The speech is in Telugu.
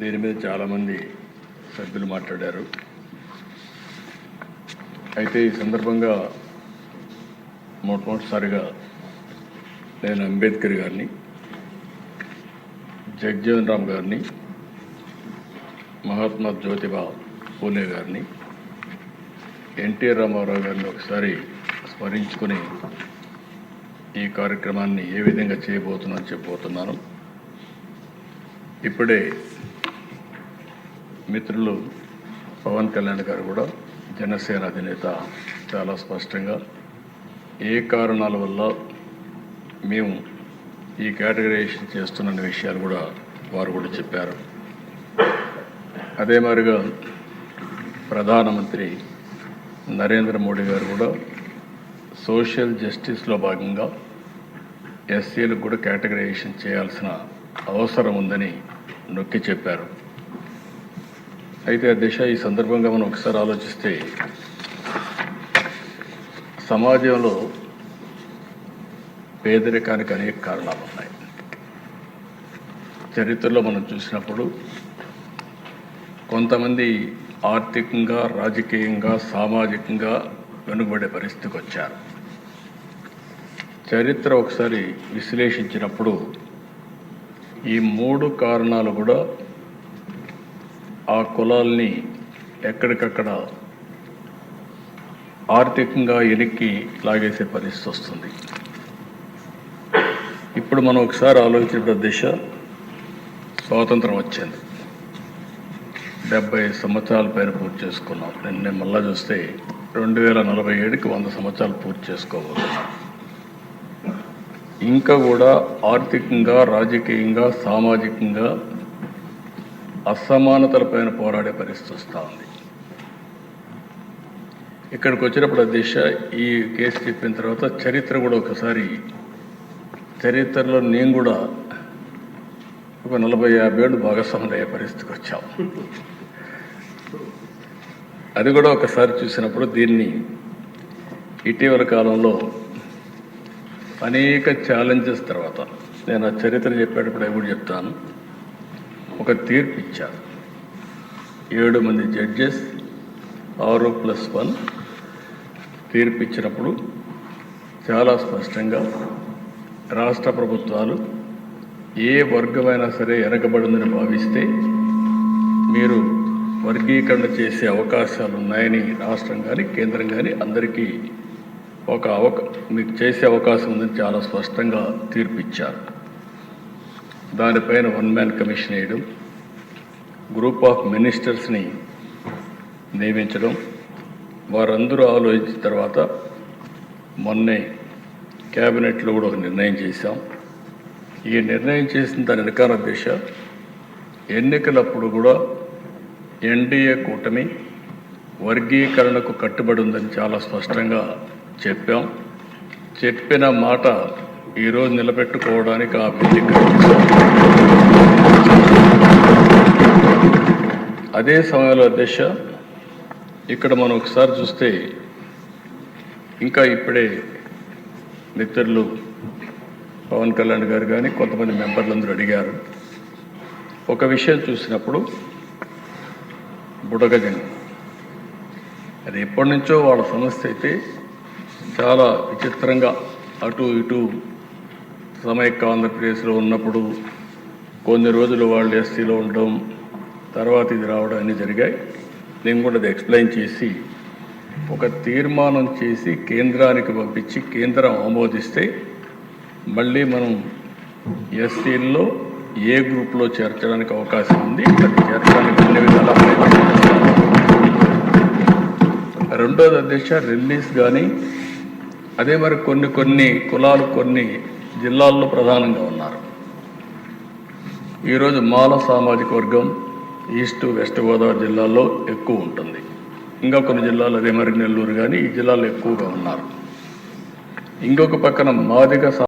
దీని మీద చాలామంది సభ్యులు మాట్లాడారు. అయితే ఈ సందర్భంగా మొట్టమొదటిసారిగా నేను అంబేద్కర్ గారిని, జగ్జీవన్ రామ్ గారిని, మహాత్మా జ్యోతిబా పూలే గారిని, ఎన్టీఆర్ రామారావు గారిని ఒకసారి స్మరించుకొని ఈ కార్యక్రమాన్ని ఏ విధంగా చెప్పబోతున్నాను. ఇప్పుడే మిత్రులు పవన్ కళ్యాణ్ గారు కూడా, జనసేన అధినేత, చాలా స్పష్టంగా ఏ కారణాల వల్ల మేము ఈ కేటగరైజేషన్ చేస్తున్న విషయాలు కూడా వారు కూడా చెప్పారు. అదే మాదిరిగా ప్రధానమంత్రి నరేంద్ర మోడీ గారు కూడా సోషల్ జస్టిస్లో భాగంగా ఎస్సీలకు కూడా కేటగరైజేషన్ చేయాల్సిన అవసరం ఉందని నొక్కి చెప్పారు. అయితే ఆ దిశ ఈ సందర్భంగా మనం ఒకసారి ఆలోచిస్తే, సమాజంలో పేదరికానికి అనేక కారణాలు ఉన్నాయి. చరిత్రలో మనం చూసినప్పుడు కొంతమంది ఆర్థికంగా, రాజకీయంగా, సామాజికంగా వెనుకబడే పరిస్థితికి వచ్చారు. చరిత్ర ఒకసారి విశ్లేషించినప్పుడు ఈ 3 కారణాలు కూడా ఆ కులాల్ని ఎక్కడికక్కడ ఆర్థికంగా వెనక్కి లాగేసే పరిస్థితి వస్తుంది. ఇప్పుడు మనం ఒకసారి ఆలోచించిన దిశ, స్వాతంత్రం వచ్చింది, 70 సంవత్సరాల పైన పూర్తి చేసుకున్నాం. నేను మళ్ళా చూస్తే 2047కి 100 సంవత్సరాలు పూర్తి చేసుకోబోతున్నాం. ఇంకా కూడా ఆర్థికంగా, రాజకీయంగా, సామాజికంగా అసమానతలపైన పోరాడే పరిస్థితి వస్తూ ఉంది. ఇక్కడికి వచ్చినప్పుడు దిశ ఈ కేసు చెప్పిన తర్వాత చరిత్ర కూడా ఒకసారి, చరిత్రలో నేను కూడా ఒక 40-50 ఏళ్ళు భాగస్వాములు అయ్యే పరిస్థితికి వచ్చాం. అది కూడా ఒకసారి చూసినప్పుడు దీన్ని ఇటీవల కాలంలో అనేక ఛాలెంజెస్ తర్వాత, నేను ఆ చరిత్ర చెప్పేటప్పుడు అవి కూడా చెప్తాను, ఒక తీర్పు ఇచ్చారు. 7 మంది జడ్జెస్ 6+1 తీర్పు ఇచ్చినప్పుడు చాలా స్పష్టంగా రాష్ట్ర ప్రభుత్వాలు ఏ వర్గమైనా సరే వెనకబడిందని భావిస్తే మీరు వర్గీకరణ చేసే అవకాశాలు ఉన్నాయని రాష్ట్రం కానీ, కేంద్రం కానీ అందరికీ మీకు చేసే అవకాశం ఉందని చాలా స్పష్టంగా తీర్పు ఇచ్చారు. దానిపైన 1 మ్యాన్ కమిషన్ వేయడం, గ్రూప్ ఆఫ్ మినిస్టర్స్ని నియమించడం, వారందరూ ఆలోచించిన తర్వాత మొన్నే క్యాబినెట్లో కూడా ఒక నిర్ణయం చేశాం. ఈ నిర్ణయం చేసిన దాని వెనకాల దిశ, ఎన్నికలప్పుడు కూడా ఎన్డీఏ కూటమి వర్గీకరణకు కట్టుబడి ఉందని చాలా స్పష్టంగా చెప్పాం. చెప్పిన మాట ఈరోజు నిలబెట్టుకోవడానికి ఆ వేదిక. అదే సమయంలో దిశ, ఇక్కడ మనం ఒకసారి చూస్తే, ఇంకా ఇప్పుడే మిత్రులు పవన్ కళ్యాణ్ గారు కానీ కొంతమంది మెంబర్లందరూ అడిగారు. ఒక విషయం చూసినప్పుడు బుడగజంగి, అది ఎప్పటి నుంచో వాళ్ళ సమస్య అయితే చాలా విచిత్రంగా అటు ఇటు సమైక్య ఆంధ్రప్రదేశ్లో ఉన్నప్పుడు కొన్ని రోజులు వాళ్ళు ఎస్సీలో ఉండడం, తర్వాత ఇది రావడం అన్నీ జరిగాయి. నేను కూడా అది ఎక్స్ప్లెయిన్ చేసి ఒక తీర్మానం చేసి కేంద్రానికి పంపించి కేంద్రం ఆమోదిస్తే మళ్ళీ మనం ఎస్సీల్లో ఏ గ్రూప్లో చేర్చడానికి అవకాశం ఉంది, అది చేర్చడానికి అన్ని విధాలా రెండోది అధ్యక్ష, రిలీజ్ కానీ అదే మరి కొన్ని కులాలు కొన్ని జిల్లాల్లో ప్రధానంగా ఉన్నారు. ఈరోజు మాల సామాజిక వర్గం ఈస్ట్ వెస్ట్ గోదావరి జిల్లాల్లో ఎక్కువ ఉంటుంది. ఇంకా కొన్ని జిల్లాలు అదే మరి నెల్లూరు కానీ ఈ జిల్లాలో ఎక్కువగా ఉన్నారు. ఇంకొక పక్కన మాదిగ